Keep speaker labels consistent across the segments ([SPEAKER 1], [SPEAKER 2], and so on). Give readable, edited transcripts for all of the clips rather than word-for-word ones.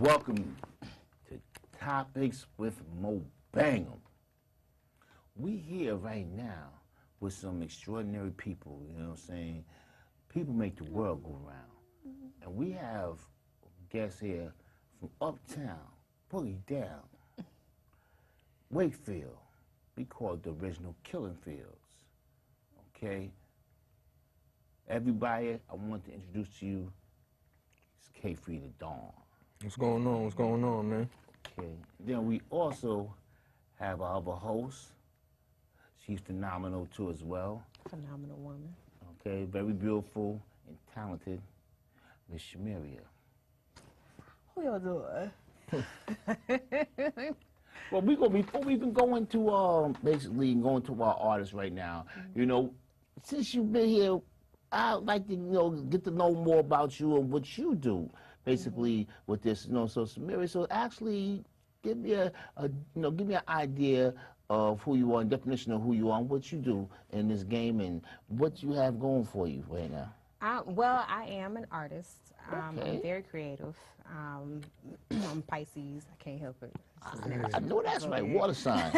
[SPEAKER 1] Welcome to Topics with Bangem. We here right now with some extraordinary people, you know what I'm saying? People make the world go round. And we have guests here from uptown, Boogie Down, Wakefield. We call it the original Killing Fields, okay? Everybody, I want to introduce to you, it's K-Free the Dawn.
[SPEAKER 2] What's going on? What's going on, man?
[SPEAKER 1] Okay. Then we also have our other host. She's phenomenal too as well.
[SPEAKER 3] Phenomenal woman.
[SPEAKER 1] Okay, very beautiful and talented, Miss Shumerria.
[SPEAKER 3] Who y'all doing?
[SPEAKER 1] Well, before we even go into basically going to our artists right now, you know, since you've been here, I'd like to get to know more about you and what you do. Basically, with this, so Shumerria, so actually give me give me an idea of who you are, and definition of who you are, and what you do in this game, and what you have going for you right now.
[SPEAKER 3] Well, I am an artist.
[SPEAKER 1] Okay.
[SPEAKER 3] I'm very creative. I'm Pisces. I can't help it.
[SPEAKER 1] I know that's right. Water sign.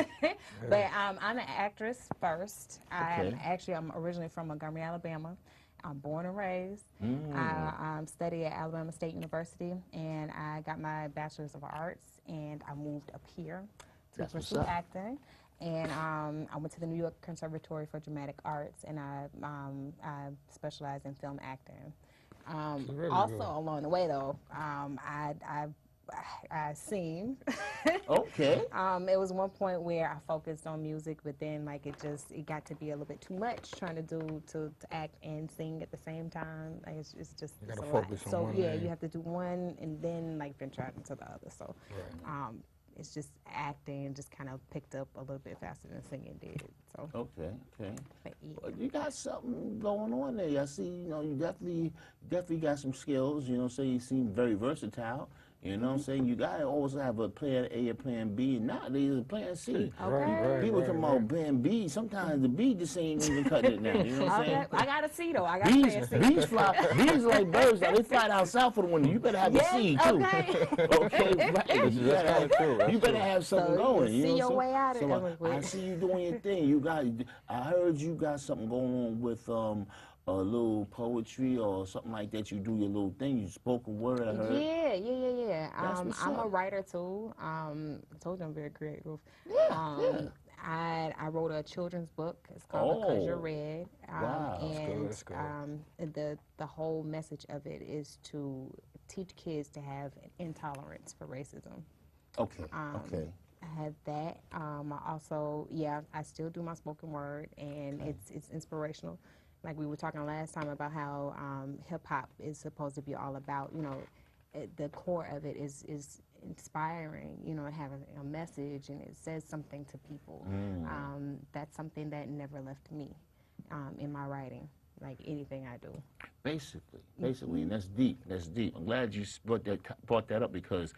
[SPEAKER 3] But I'm an actress first.
[SPEAKER 1] Okay.
[SPEAKER 3] I'm originally from Montgomery, Alabama. I'm born and raised. I studied at Alabama State University, and I got my Bachelor's of Arts, and I moved up here to pursue acting. And I went to the New York Conservatory for Dramatic Arts, and I specialize in film acting. Also, along the way, though, I sing.
[SPEAKER 1] Okay.
[SPEAKER 3] It was one point where I focused on music, but then like it got to be a little bit too much trying to do to act and sing at the same time. Like it's just
[SPEAKER 2] You gotta
[SPEAKER 3] a
[SPEAKER 2] focus
[SPEAKER 3] lot.
[SPEAKER 2] on one thing.
[SPEAKER 3] You have to do one and then like venture out into the other. So it's just acting just kind of picked up a little bit faster than singing did. So
[SPEAKER 1] Okay.
[SPEAKER 3] but yeah.
[SPEAKER 1] Well, you got something going on there. I see, you definitely got some skills, so you seem very versatile. You know what I'm saying? You gotta always have a plan A, a plan B, and nowadays a plan C.
[SPEAKER 3] Okay.
[SPEAKER 1] People talking about plan B. Sometimes the B just ain't even cutting it now. You know what I'm saying?
[SPEAKER 3] I got a C though. I got plan C.
[SPEAKER 1] Bees fly. Bees are like birds. Now they fly down south for the winter. You better have a C too.
[SPEAKER 3] Okay.
[SPEAKER 1] Okay, right. You better have something going.
[SPEAKER 3] You see your way out of
[SPEAKER 1] so
[SPEAKER 3] it.
[SPEAKER 1] I see you doing your thing. I heard you got something going on with a little poetry or something like that. You do your little thing. You spoken word. I heard.
[SPEAKER 3] Yeah. I'm a writer too. I told you I'm very creative. I wrote a children's book. It's called Because You're Red.
[SPEAKER 1] Wow.
[SPEAKER 3] And
[SPEAKER 2] That's good.
[SPEAKER 3] the whole message of it is to teach kids to have an intolerance for racism.
[SPEAKER 1] Okay.
[SPEAKER 3] I have that. I also, I still do my spoken word, and it's inspirational. Like we were talking last time about how hip hop is supposed to be all about, the core of it is inspiring, having a message, and it says something to people. That's something that never left me in my writing, like anything I do.
[SPEAKER 1] Basically, and that's deep. I'm glad you brought that up because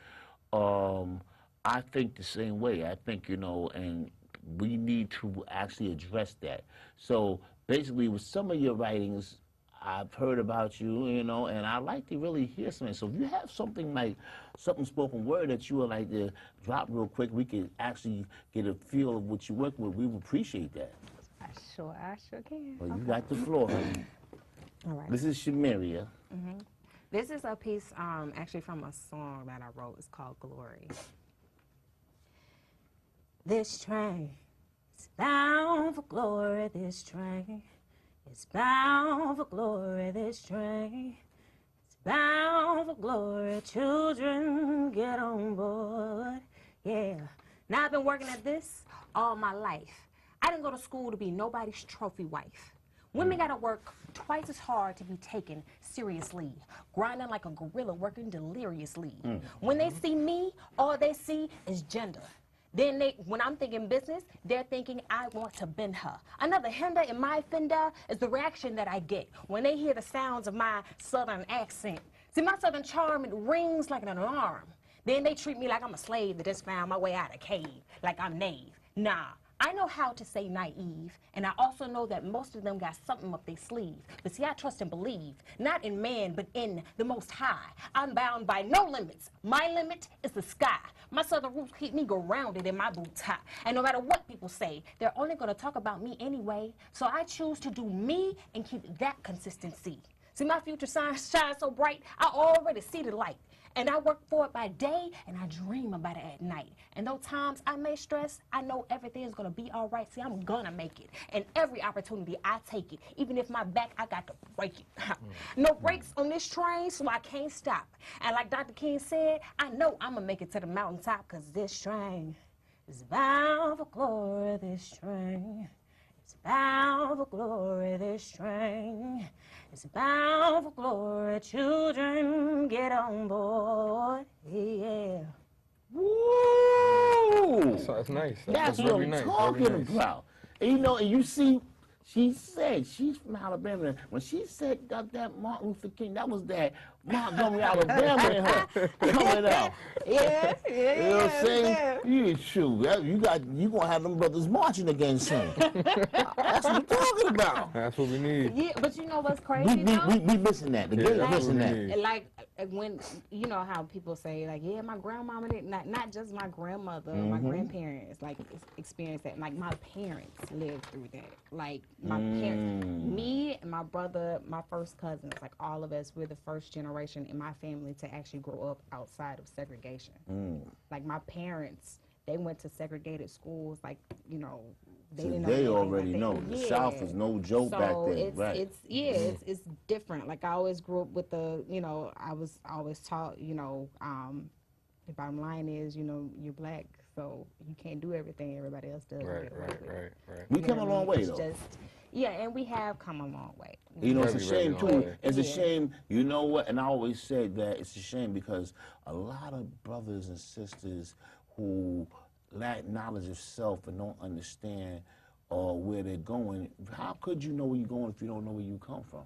[SPEAKER 1] I think the same way. I think, and we need to actually address that. So basically, with some of your writings, I've heard about you, and I'd like to really hear something. So if you have something like something spoken word that you would like to drop real quick, we could actually get a feel of what you work with. We would appreciate that.
[SPEAKER 3] I sure can.
[SPEAKER 1] Well, you got the floor, honey.
[SPEAKER 3] All right.
[SPEAKER 1] This is Shumerria.
[SPEAKER 3] This is a piece actually from a song that I wrote. It's called Glory. This train is bound for glory, this train is bound for glory, this train is bound for glory. Children, get on board, yeah. Now I've been working at this all my life. I didn't go to school to be nobody's trophy wife. Women gotta work twice as hard to be taken seriously, grinding like a gorilla, working deliriously. When they see me, all they see is gender. Then when I'm thinking business, they're thinking I want to bend her. Another hinder in my fender is the reaction that I get when they hear the sounds of my southern accent. See, my southern charm, it rings like an alarm. Then they treat me like I'm a slave that just found my way out of cave, like I'm Nave. Nah, I know how to say naive, and I also know that most of them got something up their sleeve. But see, I trust and believe, not in man, but in the Most High. I'm bound by no limits. My limit is the sky. My southern roots keep me grounded in my boots high. And no matter what people say, they're only going to talk about me anyway. So I choose to do me and keep that consistency. See, my future shines so bright, I already see the light. And I work for it by day, and I dream about it at night. And though times I may stress, I know everything's gonna be all right. See, I'm gonna make it. And every opportunity, I take it. Even if my back, I got to break it. No brakes on this train, so I can't stop. And like Dr. King said, I know I'm gonna make it to the mountaintop, because this train is bound for glory, this train. It's bound for glory, this train. It's bound for glory. Children, get on board. Yeah.
[SPEAKER 1] Woo!
[SPEAKER 2] So that's nice.
[SPEAKER 1] That's what
[SPEAKER 2] very
[SPEAKER 1] I'm
[SPEAKER 2] nice.
[SPEAKER 1] talking
[SPEAKER 2] Very nice.
[SPEAKER 1] about. And you know, and you see, she said, she's from Alabama. When she said that Martin Luther King, that was that Montgomery, Alabama in her coming out.
[SPEAKER 3] Yeah,
[SPEAKER 1] You know what I'm saying? You true. You gonna have them brothers marching again soon. That's what I'm talking about.
[SPEAKER 2] That's what we need.
[SPEAKER 3] Yeah, but you know what's crazy, though?
[SPEAKER 1] We missing that. The
[SPEAKER 2] Yeah,
[SPEAKER 1] gay
[SPEAKER 2] that's
[SPEAKER 1] missing
[SPEAKER 2] what we
[SPEAKER 1] that.
[SPEAKER 2] need.
[SPEAKER 3] Like when you know how people say like, yeah, my grandmama didn't, not just my grandmother, my grandparents like experienced that. Like my parents lived through that. Like my parents, me and my brother, my first cousins, like all of us, we're the first generation in my family to actually grow up outside of segregation. Like my parents, they went to segregated schools. Like you know, they didn't know
[SPEAKER 1] They
[SPEAKER 3] anything
[SPEAKER 1] already
[SPEAKER 3] about
[SPEAKER 1] know.
[SPEAKER 3] that.
[SPEAKER 1] The
[SPEAKER 3] Yeah.
[SPEAKER 1] South was no joke back then,
[SPEAKER 3] it's,
[SPEAKER 1] right?
[SPEAKER 3] It's different. Like I always grew up with the, you know, I was always taught, you know, the bottom line is, you know, you're black, so you can't do everything everybody else does.
[SPEAKER 2] Right.
[SPEAKER 1] We come a long way,
[SPEAKER 3] It's
[SPEAKER 1] though.
[SPEAKER 3] just, yeah, and we have come a long way.
[SPEAKER 1] You know, it's a
[SPEAKER 2] Very,
[SPEAKER 1] shame,
[SPEAKER 2] very long
[SPEAKER 1] too.
[SPEAKER 2] way.
[SPEAKER 1] It's a
[SPEAKER 3] Yeah.
[SPEAKER 1] shame, you know what? And I always said that it's a shame because a lot of brothers and sisters who lack knowledge of self and don't understand where they're going, how could you know where you're going if you don't know where you come from?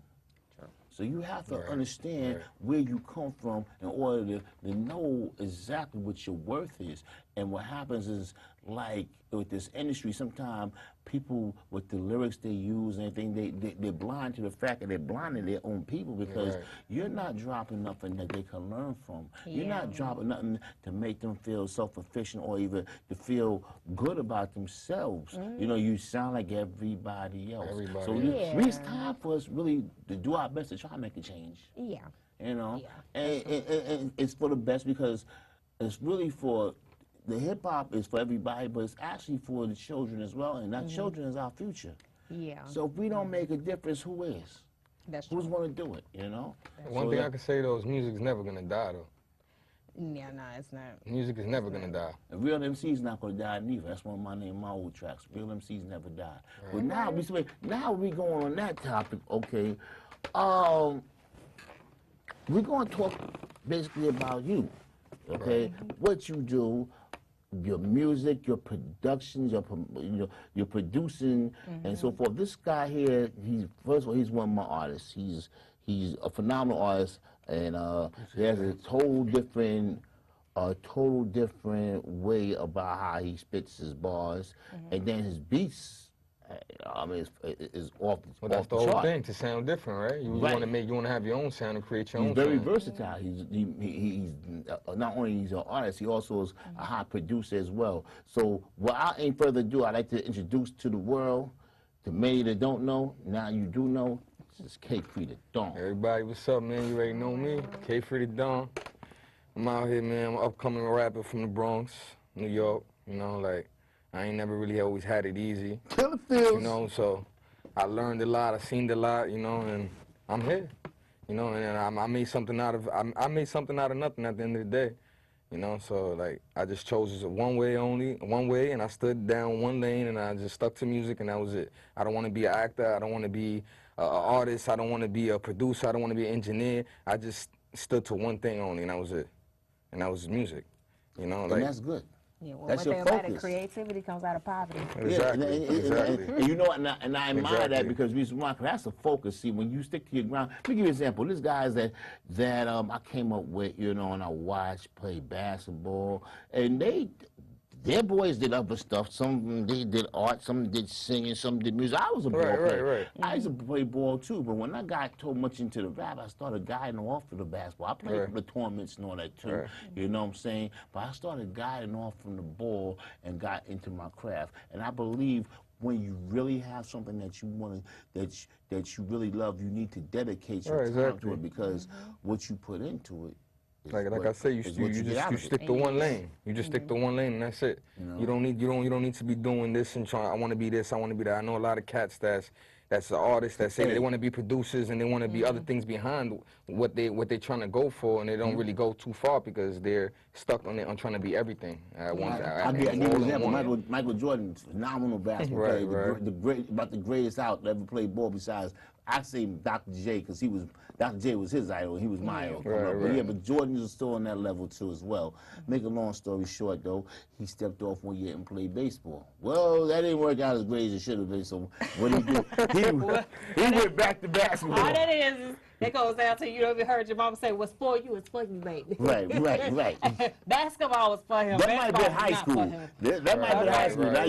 [SPEAKER 1] So you have to understand where you come from in order to know exactly what your worth is. And what happens is, like with this industry, sometimes people with the lyrics they use and everything, they're blind to the fact that they're blind to their own people because you're not dropping nothing that they can learn from. You're not dropping nothing to make them feel self-efficient or even to feel good about themselves. You know, you sound like everybody else.
[SPEAKER 2] Everybody
[SPEAKER 1] So
[SPEAKER 2] else.
[SPEAKER 1] it's time for us really to do our best to try to make a change.
[SPEAKER 3] Yeah.
[SPEAKER 1] You know,
[SPEAKER 3] Yeah,
[SPEAKER 1] and it's for the best because it's really for the hip hop is for everybody, but it's actually for the children as well, and our children is our future.
[SPEAKER 3] Yeah.
[SPEAKER 1] So if we don't make a difference, who is?
[SPEAKER 3] That's
[SPEAKER 1] Who's
[SPEAKER 3] true.
[SPEAKER 1] going to do it? You know.
[SPEAKER 2] One
[SPEAKER 1] So
[SPEAKER 2] thing
[SPEAKER 1] that-
[SPEAKER 2] I can say though is music's never gonna die though.
[SPEAKER 3] Yeah, no, it's not.
[SPEAKER 2] Music is never gonna die.
[SPEAKER 1] A real MC's not going to die neither. That's one of my old tracks. Real MC's never die. But now we going on that topic. Okay, we're going to talk basically about you. Okay, what you do, your music, your productions, your producing, and so forth. This guy here, first of all, he's one of my artists. He's a phenomenal artist, and he has a total different way about how he spits his bars, and then his beats. I mean, is off.
[SPEAKER 2] Well, that's
[SPEAKER 1] off
[SPEAKER 2] the whole
[SPEAKER 1] chart.
[SPEAKER 2] thing, to sound different, right? You
[SPEAKER 1] Right.
[SPEAKER 2] want to have your own sound and create your
[SPEAKER 1] He's
[SPEAKER 2] own
[SPEAKER 1] very
[SPEAKER 2] sound.
[SPEAKER 1] versatile. He's not only he's an artist, he also is a high producer as well. So without any further ado, I'd like to introduce to the world, to many that don't know, now you do know, this is K Free the Dawn.
[SPEAKER 2] Everybody, what's up, man? You already know me. K Free the Dawn. I'm out here, man. I'm an upcoming rapper from the Bronx, New York. You know, like, I ain't never really always had it easy.
[SPEAKER 1] Killer Fields.
[SPEAKER 2] You know, so I learned a lot, I seen a lot, you know, and I'm here. You know, and I made something out of I made something out of nothing at the end of the day. You know, so like I just chose one way, and I stood down one lane, and I just stuck to music, and that was it. I don't want to be an actor, I don't want to be an artist, I don't want to be a producer, I don't want to be an engineer. I just stood to one thing only, and that was it. And that was music. You know, like
[SPEAKER 1] And that's good.
[SPEAKER 3] Yeah, well,
[SPEAKER 1] That's
[SPEAKER 3] one
[SPEAKER 1] your
[SPEAKER 3] thing about it,
[SPEAKER 1] focus.
[SPEAKER 3] creativity comes out of poverty.
[SPEAKER 2] exactly, exactly.
[SPEAKER 1] And you know what, and I admire that
[SPEAKER 2] Exactly.
[SPEAKER 1] because reason why, 'cause that's a focus. See, when you stick to your ground, let me give you an example. This guys that I came up with, you know, and I watched play basketball, and their boys did other stuff. Some of them, they did art, some did singing, some did music. I was a ball player.
[SPEAKER 2] Right.
[SPEAKER 1] I used to play ball too, but when I got too much into the rap, I started guiding off of the basketball. I played for the tournaments and all that too. You know what I'm saying? But I started guiding off from the ball and got into my craft. And I believe when you really have something that you want to, that you really love, you need to dedicate your time to it, because what you put into it.
[SPEAKER 2] Like I say, you stick to one lane. You just stick to one lane, and that's it. You don't need to be doing this and trying. I want to be this. I want to be that. I know a lot of cats that's the artists that say that they want to be producers and they want to be other things behind what they're trying to go for, and they don't really go too far because they're stuck on trying to be everything at once.
[SPEAKER 1] I'll give you an example. Michael Jordan, phenomenal basketball player, about the greatest out that ever played ball besides. I say Dr. J, because Dr. J was his idol, and he was my idol. But Jordan is still on that level too as well. Make a long story short though, he stepped off one year and played baseball. Well, that didn't work out as great as it should have been, so what he did, he went back to basketball.
[SPEAKER 3] All that is it goes down to, you know, you heard your mama say, what's for you is for you, baby.
[SPEAKER 1] Right.
[SPEAKER 3] Basketball was for him.
[SPEAKER 1] That might have been high school. That might have been high school. Now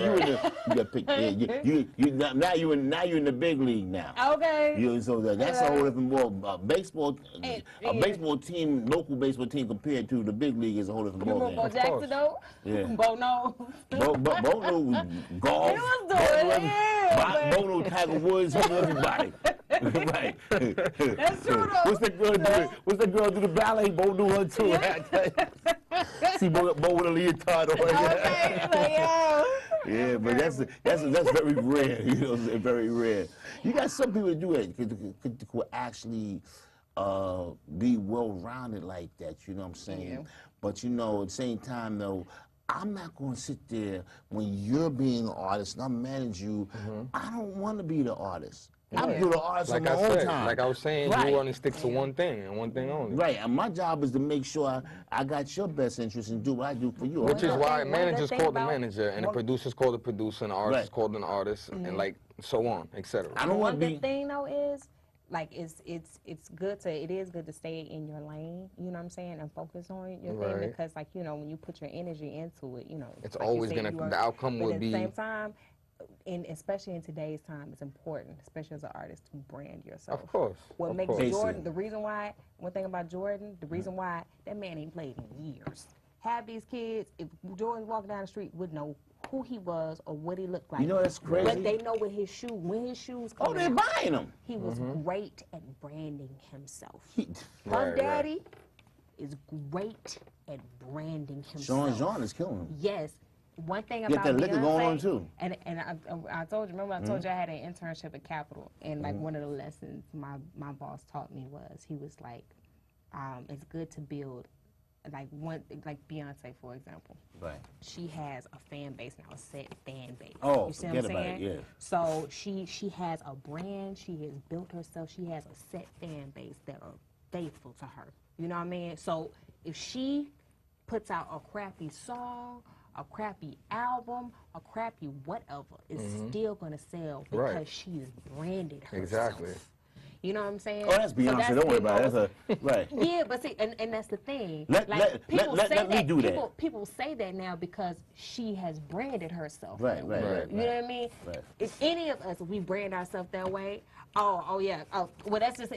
[SPEAKER 1] you in the big league now.
[SPEAKER 3] Okay.
[SPEAKER 1] So that's a whole different ball. Baseball, a baseball team, local baseball team compared to the big league is a whole different ball game.
[SPEAKER 3] Bo Jackson though? Yeah. Bo knows.
[SPEAKER 1] Bo knows golf.
[SPEAKER 3] He was doing it.
[SPEAKER 1] Bo knows Tiger Woods, everybody. Right.
[SPEAKER 3] That's true though.
[SPEAKER 1] What's the girl do the ballet? Bo knew her too. See Bo with a leotard on. Yeah, but that's very rare. You know, very rare. You got some people that do it could actually be well-rounded like that. You know what I'm saying? Yeah. But you know, at the same time though, I'm not going to sit there when you're being an artist and I'm managing you. I don't want to be the artist. I'm doing the artist on my own time.
[SPEAKER 2] Like I was saying, you only stick to one thing and one thing only.
[SPEAKER 1] Right, and my job is to make sure I got your best interest and do what I do for you.
[SPEAKER 2] Which is why managers call the manager, and the producers call the producer, and the artist is called an artist, and like so on, etc.
[SPEAKER 3] I don't want to be. The thing though is, like, it is good to stay in your lane, you know what I'm saying, and focus on your thing, because like, you know, when you put your energy into it, you know,
[SPEAKER 2] it's like always the outcome will be.
[SPEAKER 3] At the same time, and especially in today's time, it's important, especially as an artist, to brand yourself.
[SPEAKER 2] Of course.
[SPEAKER 3] What makes Jordan, the reason why, one thing about Jordan, the reason why that man ain't played in years. Have these kids, if Jordan walked down the street, would know who he was or what he looked like.
[SPEAKER 1] You know that's crazy.
[SPEAKER 3] But they know when his shoes come
[SPEAKER 1] they're buying them.
[SPEAKER 3] He was great at branding himself. Her daddy is great at branding himself.
[SPEAKER 1] Jean is killing him.
[SPEAKER 3] Yes. One thing about
[SPEAKER 1] Get that liquor going on too.
[SPEAKER 3] And I told you, remember I told you I had an internship at Capitol, and like one of the lessons my boss taught me was, he was like, it's good to build, like Beyonce, for example. Right. She has a fan base now, a set fan base.
[SPEAKER 1] Oh,
[SPEAKER 3] you see
[SPEAKER 1] forget
[SPEAKER 3] what I'm saying?
[SPEAKER 1] about it, yeah.
[SPEAKER 3] So she has a brand, she has built herself, she has a set fan base that are faithful to her. You know what I mean? So if she puts out a crappy song, a crappy album, a crappy whatever, is still gonna sell because she's branded herself.
[SPEAKER 2] Exactly.
[SPEAKER 3] You know what I'm saying?
[SPEAKER 1] Oh, that's Beyonce. Don't worry about it. That's right.
[SPEAKER 3] Yeah, but see, and that's the thing.
[SPEAKER 1] Let me do that.
[SPEAKER 3] People say that now because she has branded herself.
[SPEAKER 1] Right.
[SPEAKER 3] You know what I mean? Right. If any of us, we brand ourselves that way, well, that's just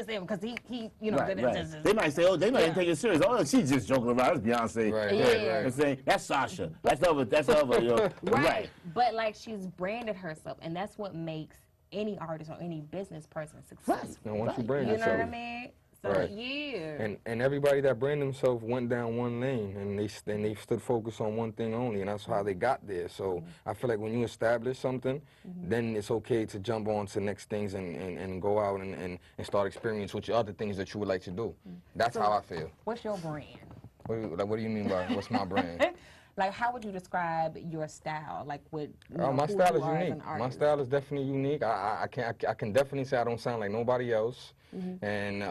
[SPEAKER 3] him. Because he, you know.
[SPEAKER 1] Right. They might say, they might take it serious. Oh, she's just joking around. That's Beyonce.
[SPEAKER 2] Right.
[SPEAKER 1] Yeah. I'm saying, that's Sasha. That's other. You know. Right.
[SPEAKER 3] But like, she's branded herself, and that's what makes any artist or any business person successful.
[SPEAKER 2] And once you brand yourself,
[SPEAKER 3] you know what I mean? So yeah.
[SPEAKER 2] And everybody that brand themselves went down one lane, and they stood focused on one thing only, and that's how they got there. So I feel like when you establish something, then it's okay to jump on to next things and go out and start experiencing with your other things that you would like to do. That's how I feel.
[SPEAKER 3] What's your brand?
[SPEAKER 2] What do you mean by what's my brand?
[SPEAKER 3] Like, how would you describe your style? Like, what?
[SPEAKER 2] My style is unique. My style is definitely unique. I can definitely say I don't sound like nobody else, and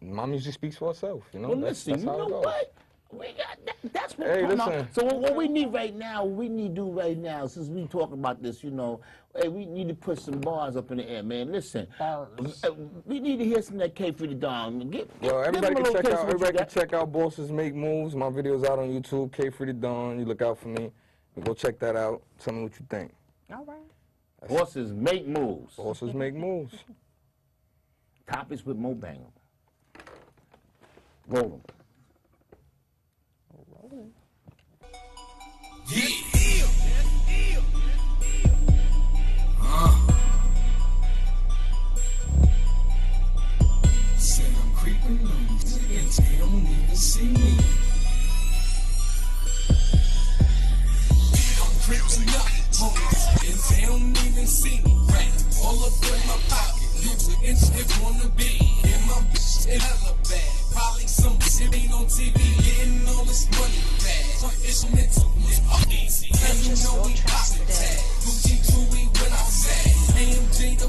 [SPEAKER 2] my music speaks for itself. You know,
[SPEAKER 1] well, listen,
[SPEAKER 2] that's how it goes.
[SPEAKER 1] What? We got that's what
[SPEAKER 2] Hey,
[SPEAKER 1] come out.
[SPEAKER 2] listen.
[SPEAKER 1] So what we need right now, since we talk about this, you know, hey, we need to put some bars up in the air, man. Listen, we need to hear some of that K Free the Dawn.
[SPEAKER 2] Well, everybody
[SPEAKER 1] give them a
[SPEAKER 2] can check
[SPEAKER 1] little taste
[SPEAKER 2] out.
[SPEAKER 1] of what you
[SPEAKER 2] Everybody can
[SPEAKER 1] got.
[SPEAKER 2] check out Bosses Make Moves. My video's out on YouTube. K Free the Dawn. You look out for me. Go check that out. Tell me what you think.
[SPEAKER 3] All right.
[SPEAKER 1] Horses make moves.
[SPEAKER 2] Bosses Make Moves.
[SPEAKER 1] Topics with Mo Bangem. Roll 'em.
[SPEAKER 4] Said I'm creeping on you, and they don't even see me. I'm creeping up, homies, and they don't even see me. Right, all up in my pocket, lose an inch if wanna be. And my bitch is hella bad, probably some shit ain't on TV, getting all this money back. It's mental, it's easy, and you know we poppin' tag. Gucci Chewy when I say, AMG the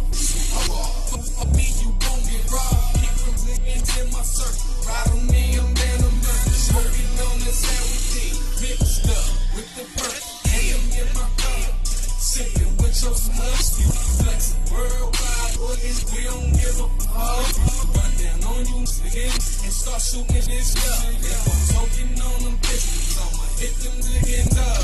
[SPEAKER 4] for me you gon' get robbed. Keep them niggas in my circle, ride on me, I'm down a murder. Smoking on this how we did, mixed up with the bird, and in my cup, sippin' with your slush. You flexin' worldwide, organs, we don't give a fuck. Run down on you niggas and start shooting this stuff. If I'm smoking on them pistols, I'ma hit them niggas up.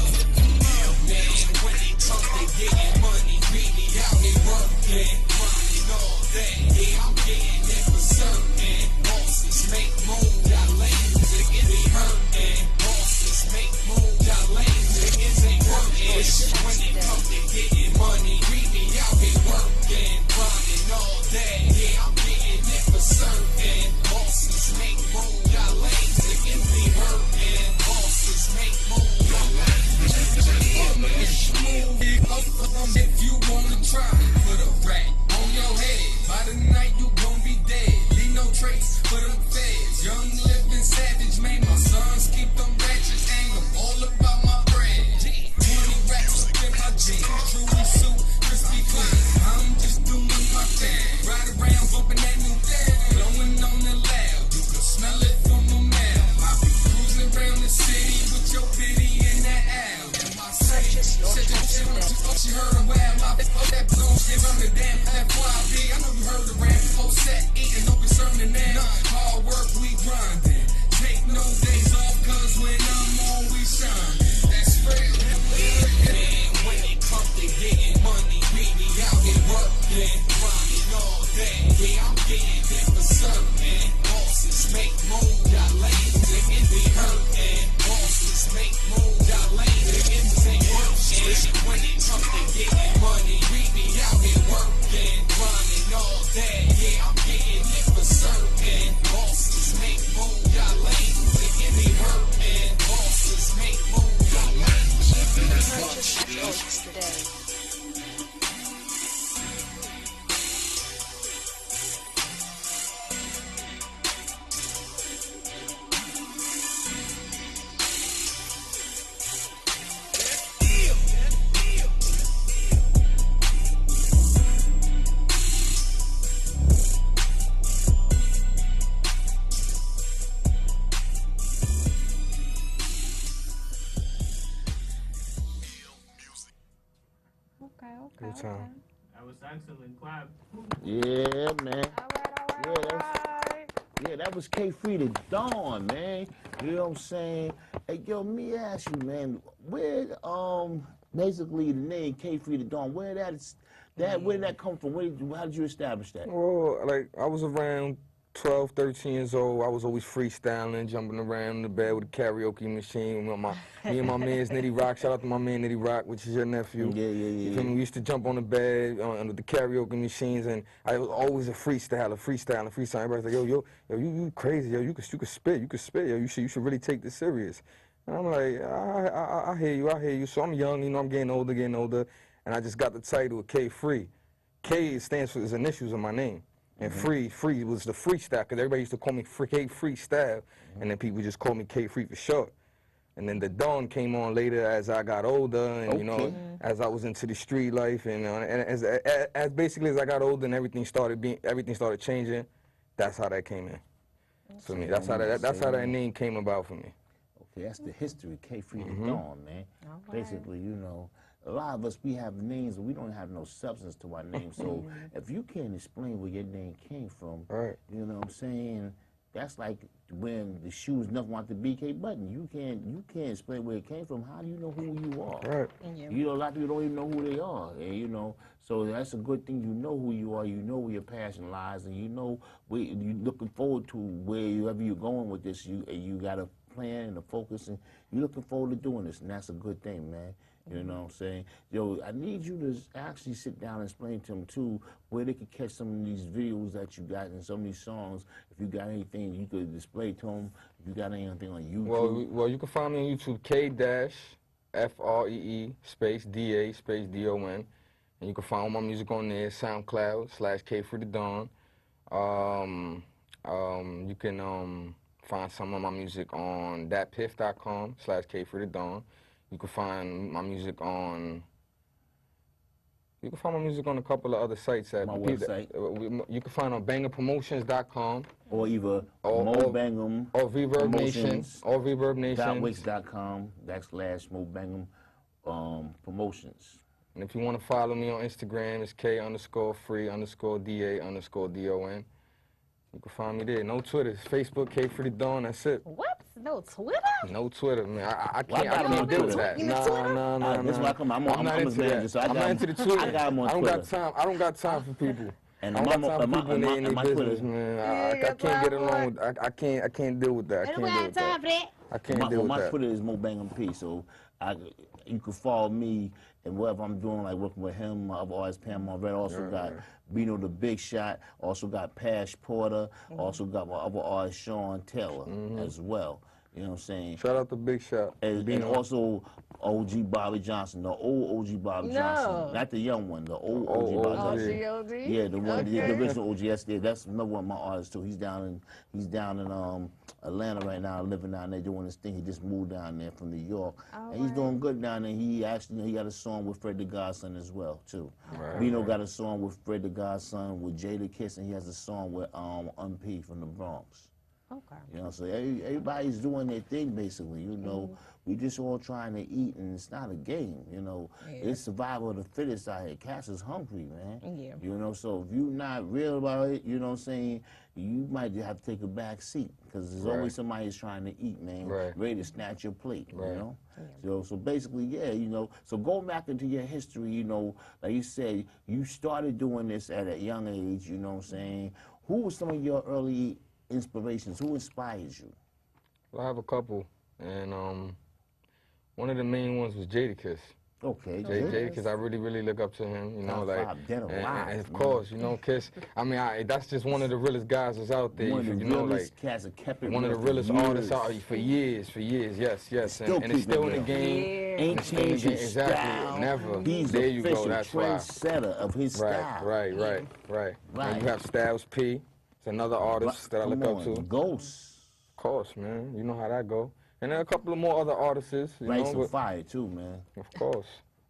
[SPEAKER 4] Man, when they talk, they getting money, greedy out here working, grinding all day. Yeah, I'm getting it for certain. Bosses make moves, y'all lame niggas be hurting. Bosses make moves, y'all lame niggas ain't working. When they come, they getting money, greedy out here working, grinding all day. Yeah, I'm getting it for certain. Bosses make moves, y'all lame niggas be hurting. Bosses make moves, y'all lame niggas be hurting. If you wanna try, put a rat on your head. By the night you gon' be dead. Leave no trace for them feds. Young living savage, made my sons keep them ratchets. Hang them all about my bread. 20 racks up in my jeans. Truly suit, crispy clean. I'm just doing my thing. Ride around, bumping that new thing. Blowing on the loud. You can smell it from a mile. I be cruising around the city with your pity in that aisle. And my city, said your shit on she heard a wild mouth. Oh, that blue shit on the damn that wild D. I know you heard the rap. Oh, set eating, no concern in that. Hard work, we grinding. Take no days off, cause when I'm on, we shining. That's real. Man, when they come, they getting money. Greedy out here working, grinding all day. Yeah, I'm getting it for certain. Bosses make moves, y'all lame niggas be hurting. Bosses make moves, y'all lame niggas ain't working. When they come, they getting money. Greedy out here working, grinding all day. Yeah, I'm getting it for certain. Bosses make moves, y'all lame niggas be hurting. Bosses make moves, y'all lame niggas be hurting.
[SPEAKER 3] Today.
[SPEAKER 2] Good time.
[SPEAKER 5] That was excellent. Clap.
[SPEAKER 1] Yeah, man.
[SPEAKER 3] All right.
[SPEAKER 1] Yeah, that was K Free the Dawn, man. You know what I'm saying? Hey, yo, let me ask you, man, where basically the name K Free the Dawn, where did that come from? How did you establish that?
[SPEAKER 2] Well, like, I was around 12, 13 years old. I was always freestyling, jumping around in the bed with a karaoke machine. Me and my man's Nitty Rock. Shout out to my man Nitty Rock, which is your nephew.
[SPEAKER 1] Yeah.
[SPEAKER 2] You feel me? We used to jump on the bed under the karaoke machines, and I was always a freestyler. Everybody's like, yo, you crazy, yo, you could spit, yo, you should really take this serious. And I'm like, I hear you. So I'm young, you know, I'm getting older, and I just got the title of K Free. K stands for his initials of my name. And free was the freestyle, because everybody used to call me K Freestyle, and then people just called me K Free for short. And then the Dawn came on later as I got older, and you know, as I was into the street life, and as basically as I got older and everything started changing. That's how that came in for me. That's how that name came about for me.
[SPEAKER 1] That's the history, K-Free to Dawn, man.
[SPEAKER 3] All right.
[SPEAKER 1] Basically, you know, a lot of us, we have names, but we don't have no substance to our name. So if you can't explain where your name came from,
[SPEAKER 2] Right.
[SPEAKER 1] you know what I'm saying? That's like when the shoes never want the BK button. You can't explain where it came from. How do you know who you are?
[SPEAKER 2] Right.
[SPEAKER 3] Yeah.
[SPEAKER 1] You know, a lot of people don't even know who they are, and you know, so that's a good thing. You know who you are. You know where your passion lies, and you know where you're looking forward to wherever you're going with this. You got a plan and a focus, and you're looking forward to doing this, and that's a good thing, man. You know what I'm saying? Yo, I need you to actually sit down and explain to them, too, where they could catch some of these videos that you got and some of these songs. If you got anything you could display to them, if you got anything on YouTube.
[SPEAKER 2] Well, you can find me on YouTube, K-Free space D-A space D-O-N. And you can find all my music on there, SoundCloud/K-Free to Dawn. You can find some of my music on thatpiff.com/K-Free to Dawn. You can find my music on a couple of other sites at
[SPEAKER 1] My website.
[SPEAKER 2] You can find on BangemPromotions.com
[SPEAKER 1] Or either
[SPEAKER 2] or
[SPEAKER 1] Mo Bangem
[SPEAKER 2] or Reverb Nation or Reverb Nation.
[SPEAKER 1] .wix.com/Mo Bangem Promotions.
[SPEAKER 2] And if you want to follow me on Instagram, it's K_free_DA_DON. You can find me there. No Twitter. It's Facebook, K-Free to Dawn. That's it.
[SPEAKER 3] What? No Twitter?
[SPEAKER 2] No Twitter, man. I
[SPEAKER 1] Well, I got him on
[SPEAKER 2] can't deal with
[SPEAKER 1] Twitter.
[SPEAKER 2] that.
[SPEAKER 3] You got Twitter?
[SPEAKER 2] Nah.
[SPEAKER 1] That's why I come. I'm
[SPEAKER 2] not
[SPEAKER 1] his
[SPEAKER 2] into
[SPEAKER 1] manager,
[SPEAKER 2] that.
[SPEAKER 1] so I
[SPEAKER 2] I'm
[SPEAKER 1] got
[SPEAKER 2] not
[SPEAKER 1] him.
[SPEAKER 2] into the Twitter.
[SPEAKER 1] I got him on
[SPEAKER 2] I don't
[SPEAKER 1] Twitter.
[SPEAKER 2] got time. I don't got time for people.
[SPEAKER 1] And
[SPEAKER 2] I don't got time for people in
[SPEAKER 1] my
[SPEAKER 2] their business,
[SPEAKER 1] Twitter,
[SPEAKER 2] man. I
[SPEAKER 3] Yeah,
[SPEAKER 2] can't get
[SPEAKER 3] that's
[SPEAKER 2] along with. I can't deal with that. I can't deal with that. I can't deal with
[SPEAKER 1] my
[SPEAKER 2] that.
[SPEAKER 1] Twitter is Mo Bangem P. So you can follow me and whatever I'm doing, like working with him. My other artist, Pam Red, also got Bino the Big Shot, also got Pash Porter, also got my other artist, Sean Taylor, as well. You know what I'm saying?
[SPEAKER 2] Shout out to Big Shot.
[SPEAKER 1] And also OG Bobby Johnson, the old OG Bobby Johnson, not the young one, the old OG Bobby Johnson.
[SPEAKER 3] OG?
[SPEAKER 1] Yeah, the one, the
[SPEAKER 3] Okay.
[SPEAKER 1] original OG. That's another one of my artists too. He's down in Atlanta right now, living down there doing his thing. He just moved down there from New York, and he's doing good down there. He actually, he got a song with Fred the Godson as well too. Bino got a song with Fred the Godson with Jada Kiss, and he has a song with MP from the Bronx.
[SPEAKER 3] Okay.
[SPEAKER 1] You know, so everybody's doing their thing basically, you know. We just all trying to eat, and it's not a game, you know. It's survival of the fittest out here. Cats is hungry, man.
[SPEAKER 3] Yeah.
[SPEAKER 1] You know, so if you're not real about it, you know what I'm saying, you might just have to take a back seat, because there's always somebody who's trying to eat, man, ready to snatch your plate, you know. So basically, yeah, you know, so going back into your history, you know, like you said, you started doing this at a young age, you know what I'm saying. Who were some of your early inspirations? Who inspires you?
[SPEAKER 2] Well, I have a couple, and one of the main ones was Jadakiss.
[SPEAKER 1] Okay,
[SPEAKER 2] Jadakiss, I really look up to him. You know,
[SPEAKER 1] Top
[SPEAKER 2] like,
[SPEAKER 1] five, dead or
[SPEAKER 2] and
[SPEAKER 1] alive,
[SPEAKER 2] of
[SPEAKER 1] man.
[SPEAKER 2] course, you know, Kiss. I mean, that's just one of the realest guys that's out there.
[SPEAKER 1] One of the
[SPEAKER 2] you know,
[SPEAKER 1] realest
[SPEAKER 2] like
[SPEAKER 1] cats that kept it
[SPEAKER 2] one of the
[SPEAKER 1] real for
[SPEAKER 2] realest artists
[SPEAKER 1] years.
[SPEAKER 2] out for years. Yes,
[SPEAKER 1] Still
[SPEAKER 2] and it's
[SPEAKER 1] keep it
[SPEAKER 2] still in the
[SPEAKER 1] real.
[SPEAKER 2] game.
[SPEAKER 1] Ain't
[SPEAKER 2] It's still in the
[SPEAKER 1] changed
[SPEAKER 2] game.
[SPEAKER 1] his
[SPEAKER 2] Exactly,
[SPEAKER 1] style.
[SPEAKER 2] never.
[SPEAKER 1] He's
[SPEAKER 2] there you
[SPEAKER 1] official
[SPEAKER 2] go. That's why.
[SPEAKER 1] trendsetter of his style.
[SPEAKER 2] Right. And you have Styles P. It's another artist that I look up to.
[SPEAKER 1] Ghost.
[SPEAKER 2] Of course, man. You know how that go. And then a couple of more other artists, you
[SPEAKER 1] Right,
[SPEAKER 2] know.
[SPEAKER 1] some fire too, man.
[SPEAKER 2] Of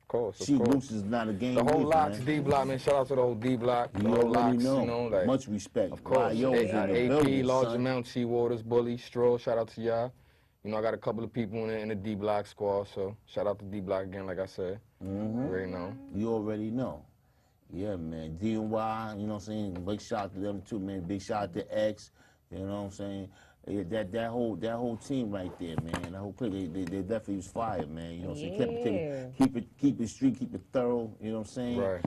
[SPEAKER 2] course.
[SPEAKER 1] She Goose is not a game.
[SPEAKER 2] The whole
[SPEAKER 1] either,
[SPEAKER 2] Locks,
[SPEAKER 1] man.
[SPEAKER 2] D Block, man. Shout out to the whole D Block. The
[SPEAKER 1] You
[SPEAKER 2] whole
[SPEAKER 1] already
[SPEAKER 2] Locks,
[SPEAKER 1] know.
[SPEAKER 2] you know, like.
[SPEAKER 1] Much respect.
[SPEAKER 2] Of course.
[SPEAKER 1] Yo is in the
[SPEAKER 2] AP,
[SPEAKER 1] building,
[SPEAKER 2] Large
[SPEAKER 1] son.
[SPEAKER 2] Amount, T Waters, Bully, Stroll. Shout out to y'all. You know, I got a couple of people in the D Block squad, so shout out to D Block again, like I said. You already know.
[SPEAKER 1] You already know. Yeah, man. DNY, you know what I'm saying? Big shout out to them too, man. Big shout out to X, you know what I'm saying? Yeah, that whole team right there, man. That whole clique, they definitely was fired, man. You know what I'm saying? Keep it street, keep it thorough. You know what I'm saying?
[SPEAKER 2] Right.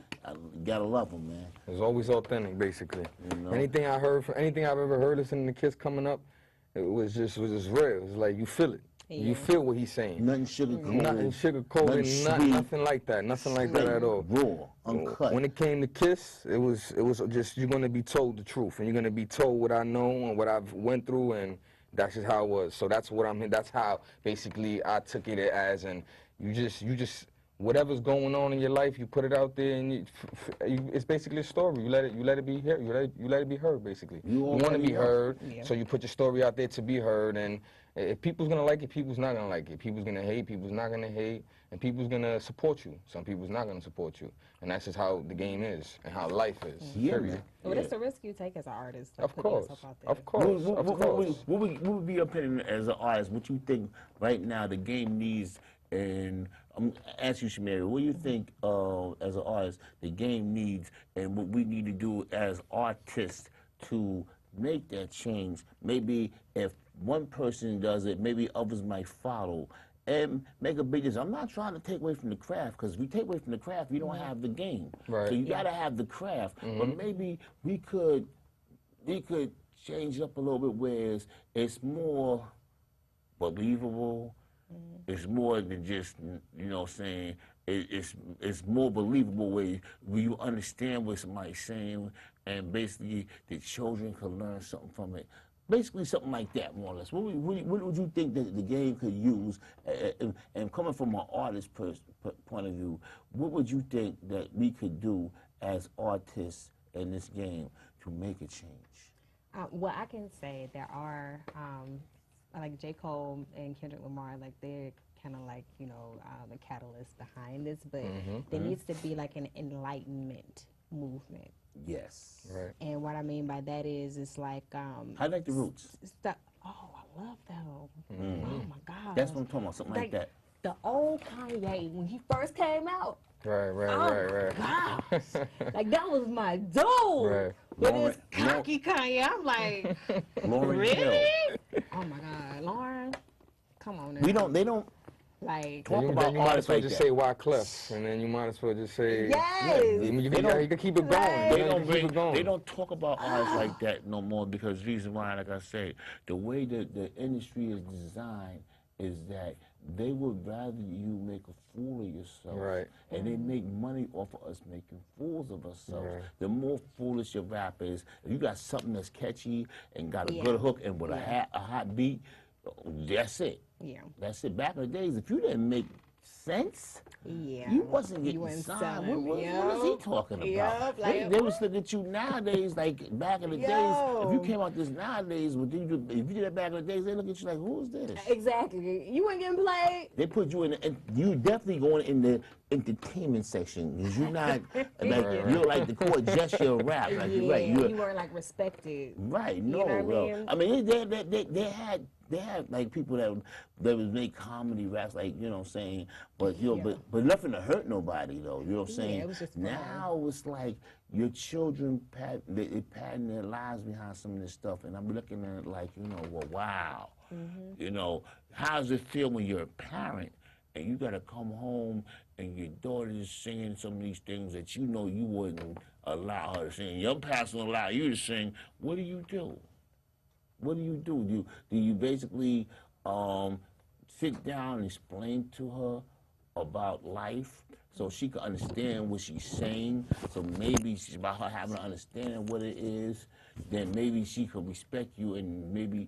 [SPEAKER 1] Gotta love them, man.
[SPEAKER 2] It's always authentic, basically.
[SPEAKER 1] You know?
[SPEAKER 2] Anything I've ever heard listening to Kiss coming up, it was just real. It's like you feel it. You feel what he's saying.
[SPEAKER 1] Nothing sugar-coated.
[SPEAKER 2] Nothing sugar-coated, nothing like that. Nothing like that at all.
[SPEAKER 1] Raw, uncut.
[SPEAKER 2] When it came to Kiss, it was just, you're gonna be told the truth, and you're gonna be told what I know and what I've went through, and that's just how it was. So that's how basically I took it as, and you just whatever's going on in your life, you put it out there, and it's basically a story. You let it be heard. You let it be heard. Basically, you want to be heard, so you put your story out there to be heard. And if people's gonna like it, people's not gonna like it. People's gonna hate, people's not gonna hate, and people's gonna support you. Some people's not gonna support you, and that's just how the game is and how life is.
[SPEAKER 1] Yeah, man.
[SPEAKER 6] Well, that's the risk you take as an artist. Like,
[SPEAKER 2] Of course,
[SPEAKER 6] out there.
[SPEAKER 2] of course, of course.
[SPEAKER 1] What would be your opinion as an artist? What you think right now the game needs? And I'm asking you, Shumerria, what do you think as an artist the game needs and what we need to do as artists to make that change? Maybe if one person does it, maybe others might follow and make a big difference. I'm not trying to take away from the craft, because if we take away from the craft, we don't have the game.
[SPEAKER 2] Right.
[SPEAKER 1] So you got to have the craft. But maybe we could change it up a little bit where it's more believable. It's more than just, you know what I'm saying, it's more believable where you understand what somebody's saying, and basically the children could learn something from it. Basically something like that, more or less. What would you think that the game could use, and coming from an artist point of view, what would you think that we could do as artists in this game to make a change?
[SPEAKER 6] Well, I can say there are, like J. Cole and Kendrick Lamar, like they're kind of like, you know, the catalyst behind this, but there needs to be like an enlightenment movement.
[SPEAKER 1] Yes.
[SPEAKER 2] Right.
[SPEAKER 6] And what I mean by that is, it's like
[SPEAKER 1] I like the Roots.
[SPEAKER 6] Oh, I love that. Oh my God.
[SPEAKER 1] That's what I'm talking about, something like that.
[SPEAKER 6] The old Kanye, when he first came out.
[SPEAKER 2] Right.
[SPEAKER 6] Gosh. Like, that was my dude.
[SPEAKER 2] Right.
[SPEAKER 6] But it's cocky Kanye. I'm like,
[SPEAKER 1] Lauryn
[SPEAKER 6] really?
[SPEAKER 1] Hill.
[SPEAKER 6] Oh my God, Lauren, come on now.
[SPEAKER 1] They don't
[SPEAKER 6] like
[SPEAKER 1] talk
[SPEAKER 2] Then
[SPEAKER 1] about
[SPEAKER 2] you might as well
[SPEAKER 1] like
[SPEAKER 2] just
[SPEAKER 1] that.
[SPEAKER 2] say Wyclef, and then you might as well just say You can keep it going.
[SPEAKER 1] They don't talk about artists like that no more, because the reason why, like I say, the way that the industry is designed is that they would rather you make a fool of yourself,
[SPEAKER 2] right?
[SPEAKER 1] And they make money off of us making fools of ourselves.
[SPEAKER 2] Right.
[SPEAKER 1] The more foolish your rap is, if you got something that's catchy and got a good hook and with a hot beat, that's it.
[SPEAKER 6] Yeah.
[SPEAKER 1] That's it. Back in the days, if you didn't make sense, you wasn't getting signed. What is he talking about?
[SPEAKER 6] Like,
[SPEAKER 1] they was looking at you nowadays, like back in the days. If you came out this nowadays, if you did that back in the days, they look at you like, who is this?
[SPEAKER 6] Exactly. You weren't getting played.
[SPEAKER 1] They put you in, and you definitely going in the entertainment section, because you're not like you're like the core gesture of rap. Like,
[SPEAKER 6] you weren't like respected.
[SPEAKER 1] Right. No.
[SPEAKER 6] You know what
[SPEAKER 1] I mean, they had like people that would make comedy raps, like, you know what I'm saying, but but nothing to hurt nobody though. You know what I'm saying?
[SPEAKER 6] It was just
[SPEAKER 1] now it's like your children patting their lives behind some of this stuff, and I'm looking at it like, you know, well, wow. You know, how does it feel when you're a parent and you got to come home and your daughter is singing some of these things that you know you wouldn't allow her to sing? Your parents won't allow you to sing. What do you do? What do you do? Do you basically sit down and explain to her about life so she can understand what she's saying? So maybe she's about her having an understanding of what it is. Then maybe she could respect you and maybe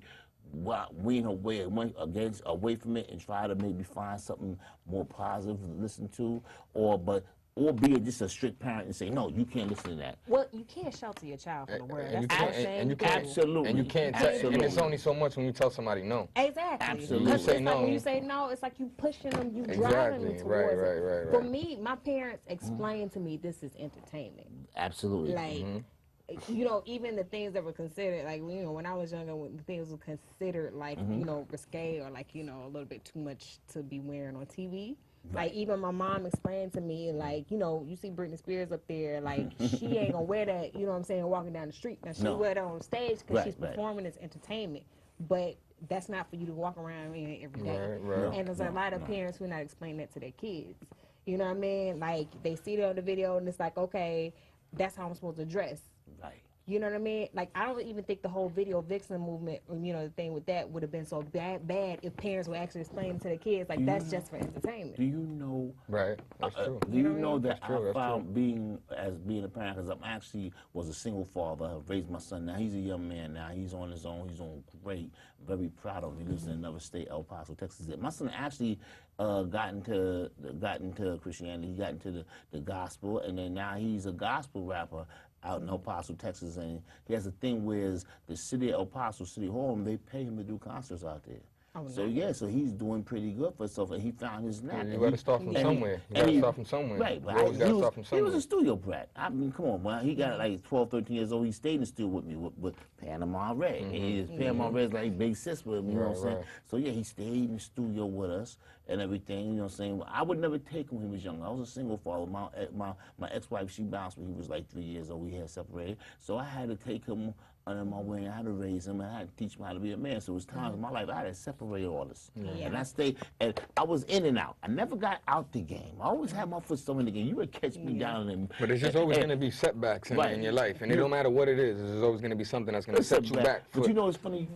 [SPEAKER 1] wean her way away from it and try to maybe find something more positive to listen to, or be just a strict parent and say, no, you can't listen to that.
[SPEAKER 6] Well, you can't shelter your child from the world.
[SPEAKER 2] And you can't,
[SPEAKER 1] absolutely.
[SPEAKER 2] And you can't. And it's only so much when you tell somebody no.
[SPEAKER 6] Exactly.
[SPEAKER 1] Absolutely.
[SPEAKER 6] Because
[SPEAKER 2] say
[SPEAKER 6] it's
[SPEAKER 2] no.
[SPEAKER 6] like when you say no, it's like you pushing them, you driving them towards it.
[SPEAKER 2] Right.
[SPEAKER 6] For me, my parents explained to me this is entertainment.
[SPEAKER 1] Absolutely.
[SPEAKER 6] Like, you know, even the things that were considered, like, you know, when I was younger, when the things were considered like, you know, risque or like, you know, a little bit too much to be wearing on TV. Like, even my mom explained to me, like, you know, you see Britney Spears up there, like, she ain't gonna wear that, you know what I'm saying, walking down the street. Now, she wear that on stage because she's performing as entertainment, but that's not for you to walk around in every day.
[SPEAKER 2] Right.
[SPEAKER 6] And there's a lot of parents who are not explaining that to their kids. You know what I mean? Like, they see it on the video and it's like, okay, that's how I'm supposed to dress.
[SPEAKER 1] Right.
[SPEAKER 6] You know what I mean? Like, I don't even think the whole video vixen movement, you know, the thing with that would have been so bad if parents were actually explaining to their kids, like, that's just for entertainment.
[SPEAKER 1] Do you know?
[SPEAKER 2] Right, that's true.
[SPEAKER 1] Do you know that
[SPEAKER 2] That's true,
[SPEAKER 1] I found being a parent, because I'm actually was a single father. I raised my son. Now he's a young man. Now he's on his own. He's doing great. Very proud of him. He lives in another state, El Paso, Texas. My son actually got into Christianity. He got into the gospel, and then now he's a gospel rapper out in El Paso, Texas, and he has a thing where the city of El Paso City Hall, they pay him to do concerts out there.
[SPEAKER 6] Oh,
[SPEAKER 1] So yeah, so he's doing pretty good for himself, and he found his knack.
[SPEAKER 2] You got to start from somewhere. You got to start from somewhere.
[SPEAKER 1] Right,
[SPEAKER 2] You always got to start from
[SPEAKER 1] he
[SPEAKER 2] somewhere.
[SPEAKER 1] was a studio brat. I mean, come on, man. He got like 12, 13 years old. He stayed in the studio with me with Panama Red. And Panama Red's like big sis with him, you know what I'm saying?
[SPEAKER 2] Right.
[SPEAKER 1] So yeah, he stayed in the studio with us and everything, you know what I'm saying? I would never take him when he was young. I was a single father. My ex-wife, she bounced when he was like 3 years old. We had separated. So I had to take him under my wing. I had to raise him, and I had to teach him how to be a man. So it was times in my life I had to separate all this. And I stayed, and I was in and out. I never got out the game. I always had my foot somewhere in the game. You would catch me down in.
[SPEAKER 2] But it's just always going to be setbacks in your life, and it don't matter what it is. There's always going to be something that's going to set you back.
[SPEAKER 1] But you know what's funny?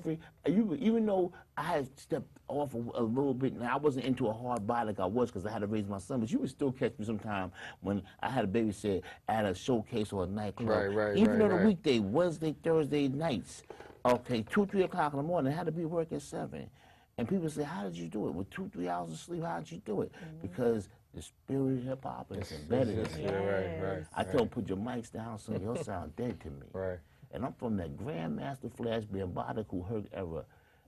[SPEAKER 1] Even though I had stepped off a little bit, and I wasn't into a hard body like I was because I had to raise my son, but you would still catch me sometime when I had a babysit at a showcase or a nightclub. Even on a weekday, Wednesday, Thursday nights, okay, 2, 3 o'clock in the morning, I had to be working 7. And people say, how did you do it? With 2, 3 hours of sleep, how did you do it? Because the spirit of hip hop is embedded in me. I tell them, put your mics down, son, you'll sound dead to me. And I'm from that Grandmaster Flash Bambaataa who heard era.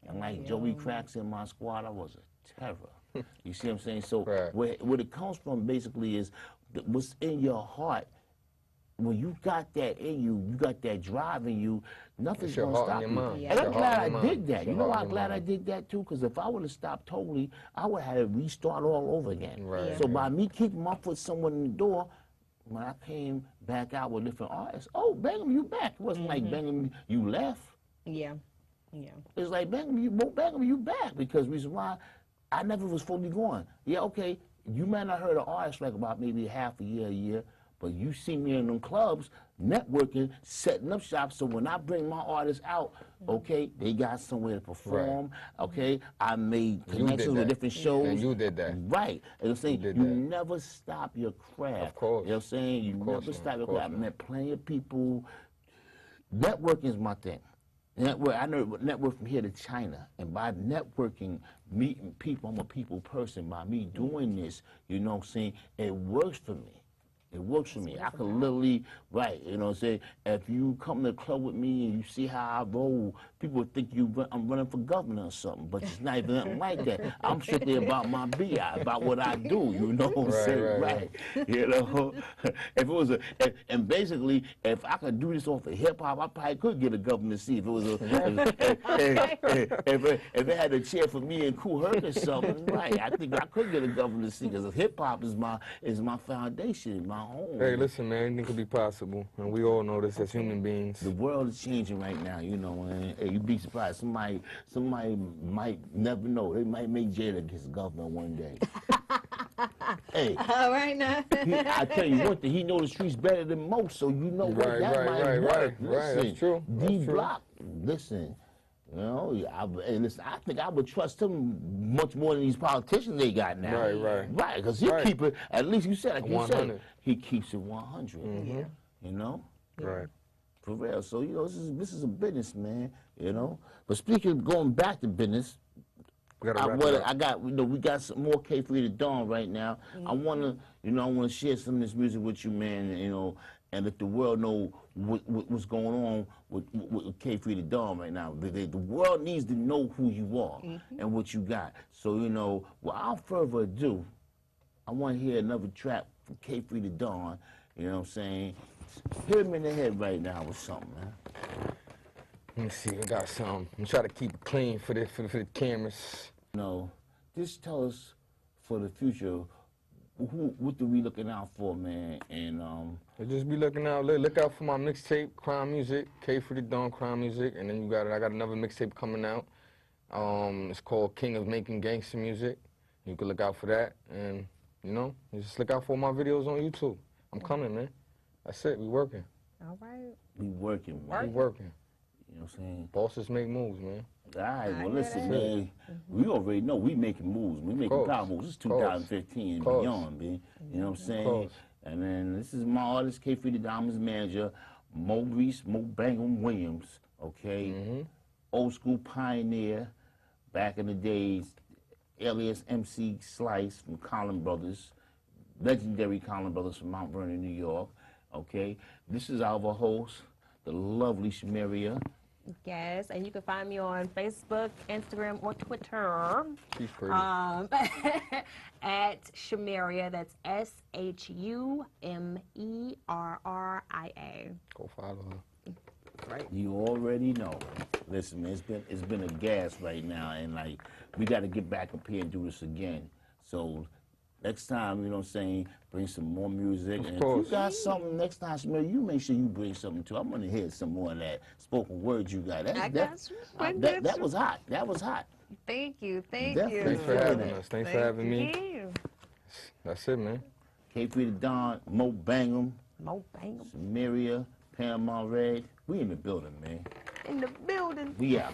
[SPEAKER 1] And like Joey Cracks in my squad, I was a terror. You see what I'm saying? So where it comes from basically is what's in your heart. When you got that in you, you got that drive in you, nothing's going to stop you. And I'm glad I did that. You know why I'm glad I did that too? Because if I would have stopped totally, I would have had to restart all over again. So by me keeping my foot somewhere in the door, when I came back out with different artists, oh, Bangem, you back. It wasn't like Bangem, you left. It's like Bangem, you back. Because reason why, I never was fully going. Yeah, okay, you might not heard an artist like about maybe half a year, but you see me in them clubs, networking, setting up shops, so when I bring my artists out, okay, they got somewhere to perform, okay, I made connections with different shows.
[SPEAKER 2] And you did that.
[SPEAKER 1] Right. And I'm saying, you never stop your craft.
[SPEAKER 2] Of course.
[SPEAKER 1] You know what I'm saying? You never stop your craft. I met plenty of people. Networking is my thing. Network, I know network from here to China, and by networking, meeting people, I'm a people person. By me doing this, you know what I'm saying, it works for me. It works for me. I could literally, you know what I'm saying, if you come to the club with me and you see how I roll, people would think I'm running for governor or something, but it's not even nothing like that. I'm strictly about my BI, about what I do, you know what I'm saying? You know, if it was and basically, if I could do this off of hip-hop, I probably could get a governor seat. If it was if they had a chair for me and Kool Herc or something, I think I could get a governor seat, because hip-hop is my foundation, my home.
[SPEAKER 2] Hey, listen, man, anything could be possible, and we all know this as human beings.
[SPEAKER 1] The world is changing right now, you know, and hey, you'd be surprised. Somebody might never know. They might make Jada his governor one day. Hey,
[SPEAKER 6] all right now.
[SPEAKER 1] I tell you one thing, he know the streets better than most, so you know what that might work.
[SPEAKER 2] Listen, that's true.
[SPEAKER 1] D-Block, listen. You know, I think I would trust him much more than these politicians they got now. Right, because he keep it, at least you said, like you said, he keeps it 100. You know?
[SPEAKER 2] Right.
[SPEAKER 1] For real. So, you know, this is a business, man, you know? But speaking of going back to business, we got some more K3 the Dawn right now. I wanna share some of this music with you, man, you know, and let the world know what's going on with K3 the Dawn right now. The world needs to know who you are and what you got. So, you know, without further ado, I want to hear another track from K3 the Dawn, you know what I'm saying? Hit him in the head right now with something, man.
[SPEAKER 2] Let me see, I got some. I'm trying to keep it clean for the cameras.
[SPEAKER 1] No, just tell us for the future, what are we looking out for, man? And
[SPEAKER 2] just be looking out. Look out for my mixtape, Crime Music, K3 the Dawn, Crime Music, and then I got another mixtape coming out. It's called King of Making Gangster Music. You can look out for that, and you know, just look out for my videos on YouTube. I'm coming, man. That's it. We working.
[SPEAKER 6] All right.
[SPEAKER 1] We working, man.
[SPEAKER 2] We working.
[SPEAKER 1] You know what I'm saying?
[SPEAKER 2] Bosses make moves, man.
[SPEAKER 1] All right, well,
[SPEAKER 6] hear
[SPEAKER 1] listen,
[SPEAKER 6] that.
[SPEAKER 1] man. We already know we making moves. We making
[SPEAKER 2] Course.
[SPEAKER 1] power moves. It's
[SPEAKER 2] Course.
[SPEAKER 1] 2015 and
[SPEAKER 2] Course.
[SPEAKER 1] beyond, man. You know what I'm saying?
[SPEAKER 2] Course.
[SPEAKER 1] And then this is my artist, K3 the Diamonds manager, Maurice Bangem Williams, okay? Old school pioneer, back in the days, alias MC Slice from Collin Brothers, legendary Collin Brothers from Mount Vernon, New York, okay? This is our host, the lovely Shumerria.
[SPEAKER 6] Yes, and you can find me on Facebook, Instagram, or Twitter.
[SPEAKER 2] She's pretty.
[SPEAKER 6] At Shumerria. That's SHUMERRIA.
[SPEAKER 2] Go follow her.
[SPEAKER 6] Right.
[SPEAKER 1] You already know. Listen, man, it's been a gas right now, and like we got to get back up here and do this again. So next time, you know what I'm saying, bring some more music. And if you got something next time, Shumerria, you make sure you bring something too. I want to hear some more of that spoken word you got. That was hot. That was hot.
[SPEAKER 6] Thank you. Thank
[SPEAKER 1] Definitely.
[SPEAKER 6] you.
[SPEAKER 2] Thanks for having us. Thanks for having me.
[SPEAKER 6] Thank you.
[SPEAKER 2] That's it, man.
[SPEAKER 1] K3 the Don, Mo Bangem,
[SPEAKER 6] Mo Bangem.
[SPEAKER 1] Shumerria, Panama Red. We in the building, man.
[SPEAKER 6] In the building.
[SPEAKER 1] We out.